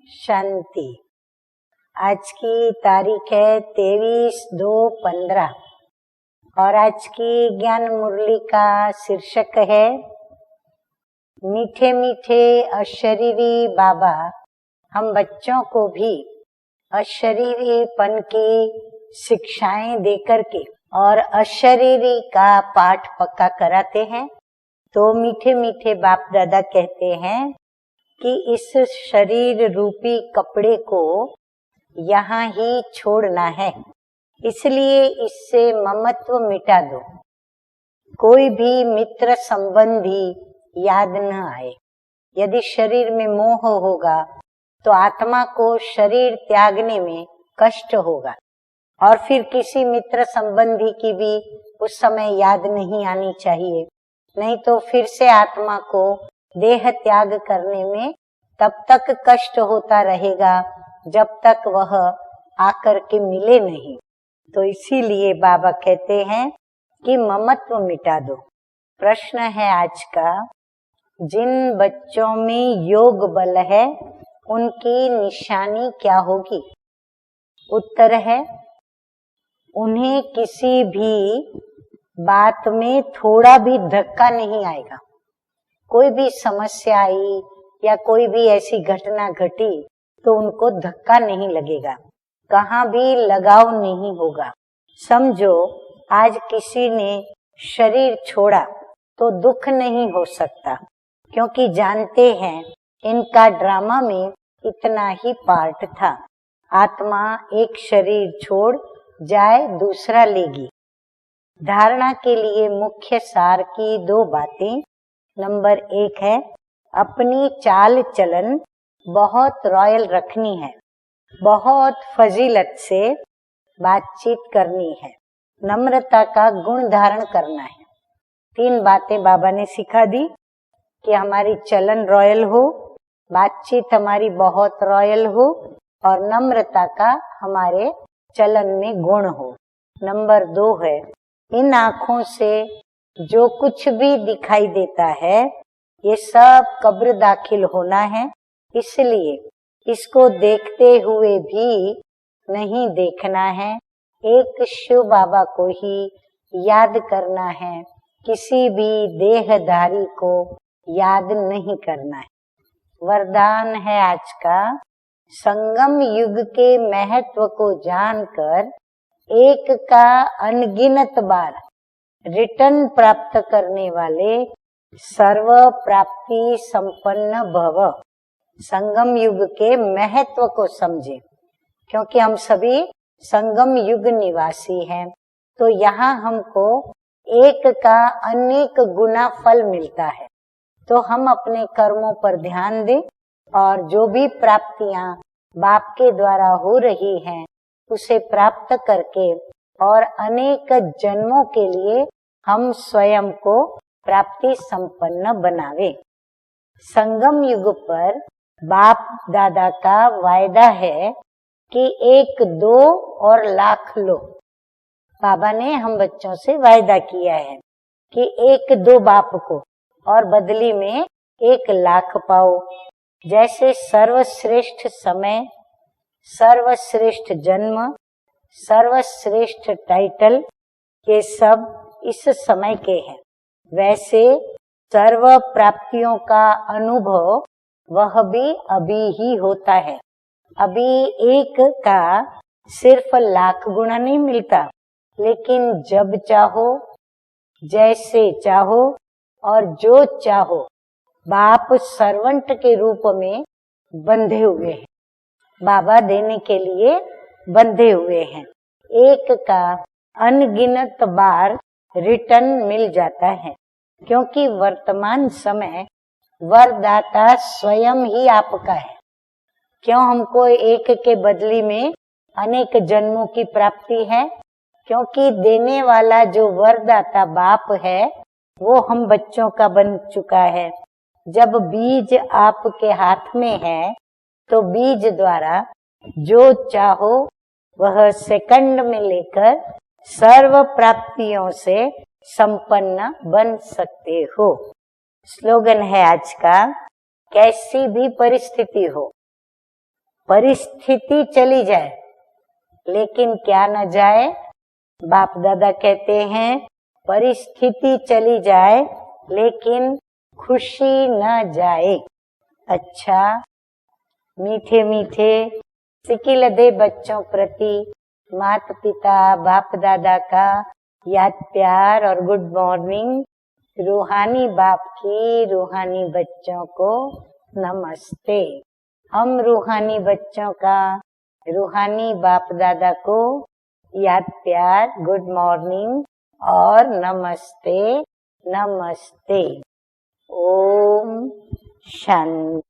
शांति। आज की तारीख है 23/2/15 और आज की ज्ञान मुरली का शीर्षक है मीठे मीठे अशरीरी बाबा हम बच्चों को भी अशरीरीपन की शिक्षाएं देकर के और अशरीरी का पाठ पक्का कराते हैं। तो मीठे मीठे बाप दादा कहते हैं कि इस शरीर रूपी कपड़े को यहाँ ही छोड़ना है, इसलिए इससे ममत्व मिटा दो। कोई भी मित्र संबंधी याद न आए। यदि शरीर में मोह होगा तो आत्मा को शरीर त्यागने में कष्ट होगा और फिर किसी मित्र संबंधी की भी उस समय याद नहीं आनी चाहिए, नहीं तो फिर से आत्मा को देह त्याग करने में तब तक कष्ट होता रहेगा जब तक वह आकर के मिले नहीं। तो इसीलिए बाबा कहते हैं कि ममत्व मिटा दो। प्रश्न है आज का, जिन बच्चों में योग बल है उनकी निशानी क्या होगी? उत्तर है, उन्हें किसी भी बात में थोड़ा भी धक्का नहीं आएगा। कोई भी समस्या आई या कोई भी ऐसी घटना घटी तो उनको धक्का नहीं लगेगा, कहाँ भी लगाव नहीं होगा। समझो आज किसी ने शरीर छोड़ा तो दुख नहीं हो सकता, क्योंकि जानते हैं इनका ड्रामा में इतना ही पार्ट था। आत्मा एक शरीर छोड़ जाए दूसरा लेगी। धारणा के लिए मुख्य सार की 2 बातें। नंबर 1 है, अपनी चाल चलन बहुत रॉयल रखनी है, बहुत फजीलत से बातचीत करनी है, नम्रता का गुण धारण करना है। 3 बातें बाबा ने सिखा दी कि हमारी चलन रॉयल हो, बातचीत हमारी बहुत रॉयल हो और नम्रता का हमारे चलन में गुण हो। नंबर 2 है, इन आँखों से जो कुछ भी दिखाई देता है ये सब कब्र दाखिल होना है, इसलिए इसको देखते हुए भी नहीं देखना है। एक शिव बाबा को ही याद करना है, किसी भी देहधारी को याद नहीं करना है। वरदान है आज का, संगम युग के महत्व को जानकर एक का अनगिनत बार रिटर्न प्राप्त करने वाले सर्व प्राप्ति संपन्न भव। संगम युग के महत्व को समझे, क्योंकि हम सभी संगम युग निवासी हैं। तो यहाँ हमको एक का अनेक गुना फल मिलता है। तो हम अपने कर्मों पर ध्यान दें और जो भी प्राप्तियां बाप के द्वारा हो रही हैं उसे प्राप्त करके और अनेक जन्मों के लिए हम स्वयं को प्राप्ति संपन्न बनावे। संगम युग पर बाप दादा का वायदा है कि 1, 2 और लाख लो। बाबा ने हम बच्चों से वायदा किया है कि 1, 2 बाप को और बदली में 1 लाख पाओ। जैसे सर्वश्रेष्ठ समय, सर्वश्रेष्ठ जन्म, सर्वश्रेष्ठ टाइटल ये सब इस समय के हैं, वैसे सर्व प्राप्तियों का अनुभव वह भी अभी ही होता है। अभी 1 का सिर्फ लाख गुना नहीं मिलता, लेकिन जब चाहो, जैसे चाहो और जो चाहो, बाप सर्वेंट के रूप में बंधे हुए हैं, बाबा देने के लिए बंधे हुए हैं। 1 का अनगिनत बार रिटर्न मिल जाता है, क्योंकि वर्तमान समय वरदाता स्वयं ही आपका है। क्यों हमको 1 के बदली में अनेक जन्मों की प्राप्ति है? क्योंकि देने वाला जो वरदाता बाप है वो हम बच्चों का बन चुका है। जब बीज आपके हाथ में है तो बीज द्वारा जो चाहो वह सेकंड में लेकर सर्व प्राप्तियों से संपन्न बन सकते हो। स्लोगन है आज का, कैसी भी परिस्थिति हो, परिस्थिति चली जाए लेकिन क्या न जाए। बाप दादा कहते हैं परिस्थिति चली जाए लेकिन खुशी न जाए। अच्छा, मीठे मीठे सिकिलदे बच्चों प्रति माता पिता बाप दादा का याद प्यार और गुड मॉर्निंग। रूहानी बाप की रूहानी बच्चों को नमस्ते। हम रूहानी बच्चों का रूहानी बाप दादा को याद प्यार गुड मॉर्निंग और नमस्ते नमस्ते। ओम शांति।